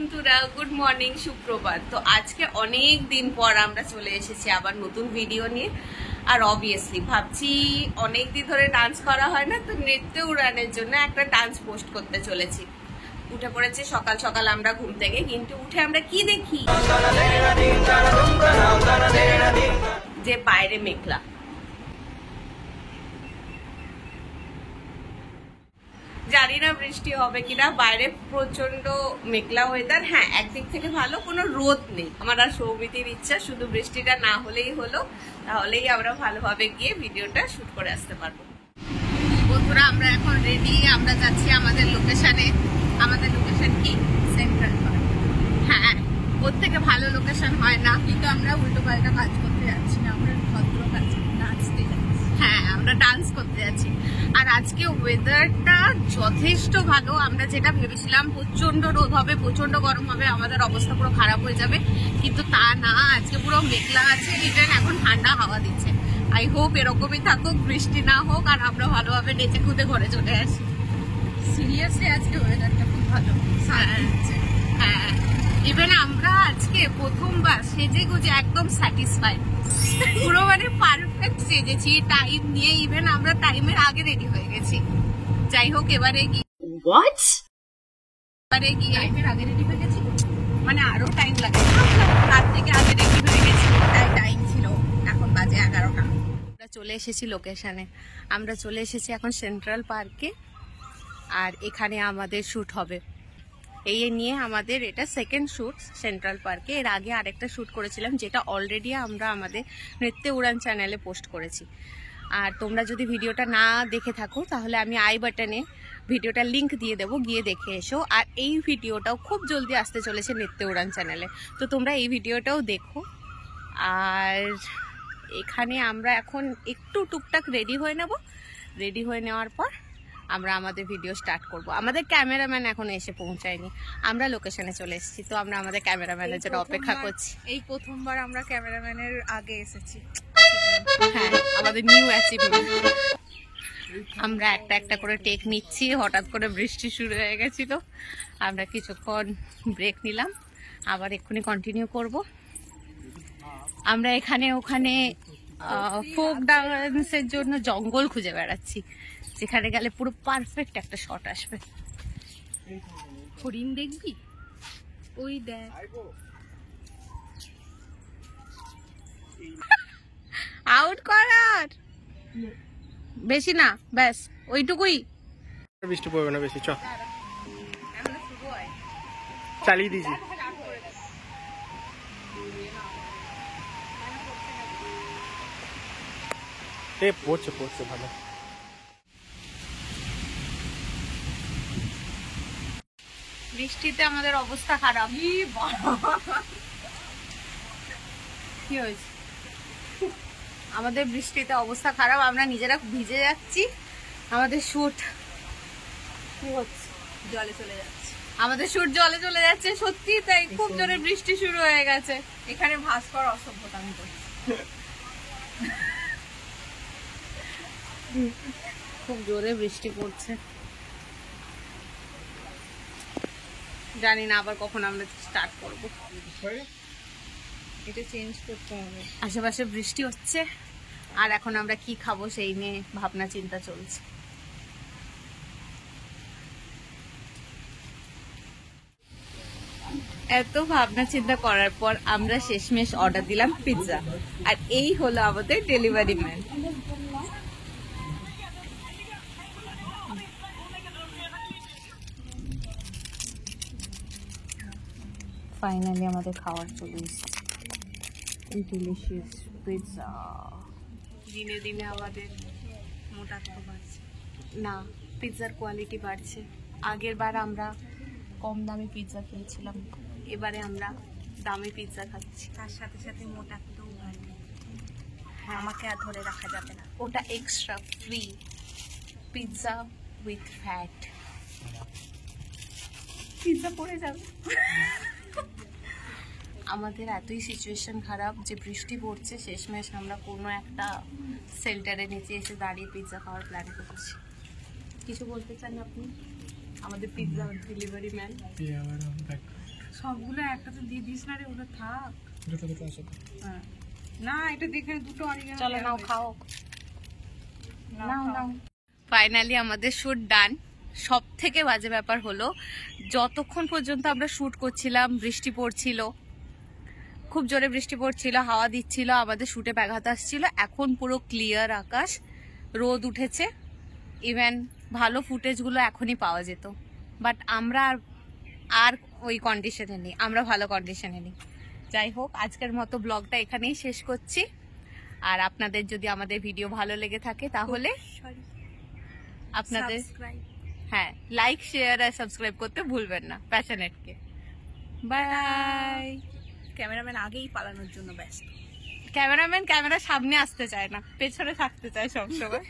বন্ধুরা, good morning, সুপ্রভাত। তো আজকে অনেক দিন পর আমরা চলে এসেছি আবার নতুন ভিডিও নিয়ে। আর অবভিয়াসলি ভাবছি অনেক দিন ধরে ডান্স করা হয় না, তো নৃত্য উড়ানের জন্য একটা ডান্স পোস্ট করতে চলেছি। উঠে পড়েছে সকাল সকাল আমরা ঘুম থেকে, কিন্তু উঠে আমরা কি দেখি যে বাইরে মেঘলা। জানি না বৃষ্টি হবে কিনা, বাইরে প্রচন্ড মেঘলা ওয়েদার। হ্যাঁ, একদিক থেকে ভালো, কোনো রোদ নেই। আমার আর সৌমিতির ইচ্ছা শুধু বৃষ্টিটা না হলেই হলো, তাহলেই আমরা ভালোভাবে গিয়ে ভিডিওটা শুট করে আসতে পারবো। বন্ধুরা, আমরা এখন রেডি, আমরা যাচ্ছি আমাদের লোকেশনে। আমাদের লোকেশন কি? Central park. হ্যাঁ, ওর থেকে ভালো লোকেশন হয় না, কিন্তু আমরা উল্টো পাল্টা কাজ করতে যাচ্ছি না, আমরা ভদ্র কাজ নাচতে যাচ্ছি। হ্যাঁ, আমরা ডান্স করতে যাচ্ছি। আর আজকে ওয়েদারটা যথেষ্ট ভালো। আমরা যেটা ভেবেছিলাম প্রচন্ড রোদ হবে, প্রচন্ড গরম হবে, আমাদের অবস্থা পুরো খারাপ হয়ে যাবে, কিন্তু তা না। আজকে পুরো মেঘলা আছে, রিটার্ন এখন ঠান্ডা হাওয়া দিচ্ছে। আই হোপ এরকমই থাকুক, বৃষ্টি না হোক, আর আমরা ভালোভাবে নেচে খুদে ঘরে চলে আসি। সিরিয়াসলি আজকে ওয়েদারটা খুব ভালো। হ্যাঁ, ইভেন আমরা আজকে প্রথমবার সেজে গুজে একদম স্যাটিসফাইড, পুরো মানে পারফেক্ট সেজেছি টাইম নিয়ে। ইভেন আমরা টাইমের আগে রেডি হয়ে গেছি। যাই হোক, এবারে গিয়ে টাইমের আগে রেডি হয়ে গেছি, মানে আরো টাইম লাগে, তার থেকে আগে রেডি হয়ে গেছি, তাই টাইম ছিল। এখন বাজে 11টা। আমরা চলে এসেছি লোকেশনে। আমরা চলে এসেছি এখন সেন্ট্রাল পার্কে, আর এখানে আমাদের শুট হবে। এই নিয়ে আমাদের এটা সেকেন্ড শুট সেন্ট্রাল পার্কে। এর আগে আরেকটা শুট করেছিলাম, যেটা অলরেডি আমরা আমাদের নৃত্য উড়ান চ্যানেলে পোস্ট করেছি। আর তোমরা যদি ভিডিওটা না দেখে থাকো, তাহলে আমি আই বাটনে ভিডিওটার লিঙ্ক দিয়ে দেবো, গিয়ে দেখে এসো। আর এই ভিডিওটাও খুব জলদি আসতে চলেছে নৃত্য উড়ান চ্যানেলে, তো তোমরা এই ভিডিওটাও দেখো। আর এখানে আমরা এখন একটু টুকটাক রেডি হয়ে নেব। রেডি হয়ে নেওয়ার পর আমরা আমাদের ভিডিও স্টার্ট করব। আমাদের ক্যামেরাম্যান এখন এসে পৌঁছায়নি, আমরা লোকেশনে চলে এসেছি, তো আমরা আমাদের ক্যামেরাম্যানের জন্য অপেক্ষা করছি। এই প্রথমবার আমরা ক্যামেরাম্যানের আগে এসেছি। হ্যাঁ, আমাদের নিউ অ্যাচিভমেন্ট। আমরা একটা একটা করে টেক নিচ্ছি। হঠাৎ করে বৃষ্টি শুরু হয়ে গেছিল, আমরা কিছুক্ষণ ব্রেক নিলাম, আবার এক্ষুনি কন্টিনিউ করব। আমরা এখানে ওখানে ফোক ডান্সের জন্য জঙ্গল খুঁজে বেড়াচ্ছি, যেখানে গেলে পুরো পারফেক্ট একটা শট আসবে। হরিণ দেখবি? ওই দেখ, আউট করার বেশি না, ব্যাস ওইটুকুই। বৃষ্টি পড়বে না বেশি, চ চালিয়ে দিয়েছি। পড়ছে পড়ছে ভালো। বৃষ্টিতে আমাদের অবস্থা খারাপ। কি হয়েছে? আমাদের বৃষ্টিতে অবস্থা খারাপ, আমরা নিজেরা ভিজে যাচ্ছি। আমাদের শুট কি হচ্ছে? জলে চলে যাচ্ছে। আমাদের শুট জলে চলে যাচ্ছে, সত্যি তাই। খুব জোরে বৃষ্টি শুরু হয়ে গেছে। এখানে ভাস্কর অসভ্যতা আমি করছি। খুব জোরে বৃষ্টি পড়ছে, জানি না আবার কখন আমরা স্টার্ট করব। এটা চেঞ্জ করতে হবে। আশেপাশে বৃষ্টি হচ্ছে, আর এখন আমরা কি খাবো সেই নিয়ে ভাবনা চিন্তা চলছে। এত ভাবনা চিন্তা করার পর আমরা শেষমেশ অর্ডার দিলাম পিৎজা, আর এই হলো আমাদের ডেলিভারি ম্যান। ফাইনালি আমাদের খাবার চলে এসেছে, ডিলিশিয়াস পিৎজা। দিনে দিনে আমাদের মোটাত্ব বাড়ছে না, পিৎজার কোয়ালিটি বাড়ছে। আগের বার আমরা কম দামে পিৎজা খেয়েছিলাম, এবারে আমরা দামি পিৎজা খাচ্ছি। তার সাথে সাথে মোটাত্বও বাড়বে। হ্যাঁ, আমাকে আর ধরে রাখা যাবে না। ওটা extra free, pizza with fat. Pizza পড়ে যাবে। আমাদের এতই সিচুয়েশন খারাপ যে বৃষ্টি পড়ছে, শেষমেশ আমরা কোনো একটা শেল্টারের নিচে এসে দাঁড়িয়ে পিৎজা খাওয়ার প্ল্যান করছি। কিছু বলতে চান আপনি? আমাদের পিৎজা ডেলিভারি ম্যান। সবগুলো একটাতে দিয়ে দিস না রে, ওটা থাক। দুটো দুটো আছে হ্যাঁ। না, এটা দেখে দুটো অরিগানো। চলো নাও খাও। নাও নাও। ফাইনালি আমাদের শুট ডান। সব থেকে বাজে ব্যাপার হলো যতক্ষণ পর্যন্ত আমরা শুট করছিলাম বৃষ্টি পড়ছিল, খুব জোরে বৃষ্টি পড়ছিল, হাওয়া দিচ্ছিল, আমাদের শুটে ব্যাঘাত আসছিল। এখন পুরো ক্লিয়ার আকাশ, রোদ উঠেছে। ইভেন ভালো ফুটেজগুলো এখনই পাওয়া যেত, বাট আমরা আর ওই কন্ডিশনে নেই, আমরা ভালো কন্ডিশনে নেই। যাই হোক, আজকের মতো ব্লগটা এখানেই শেষ করছি। আর আপনাদের যদি আমাদের ভিডিও ভালো লেগে থাকে তাহলে সরি, আপনাদের সাবস্ক্রাইব। হ্যাঁ, লাইক শেয়ার আর সাবস্ক্রাইব করতে ভুলবেন না প্যাশনেটকে। বাই। ক্যামেরাম্যান আগেই পালানোর জন্য ব্যস্ত। ক্যামেরাম্যান ক্যামেরার সামনে আসতে চায় না, পেছনে থাকতে চায় সবসময়।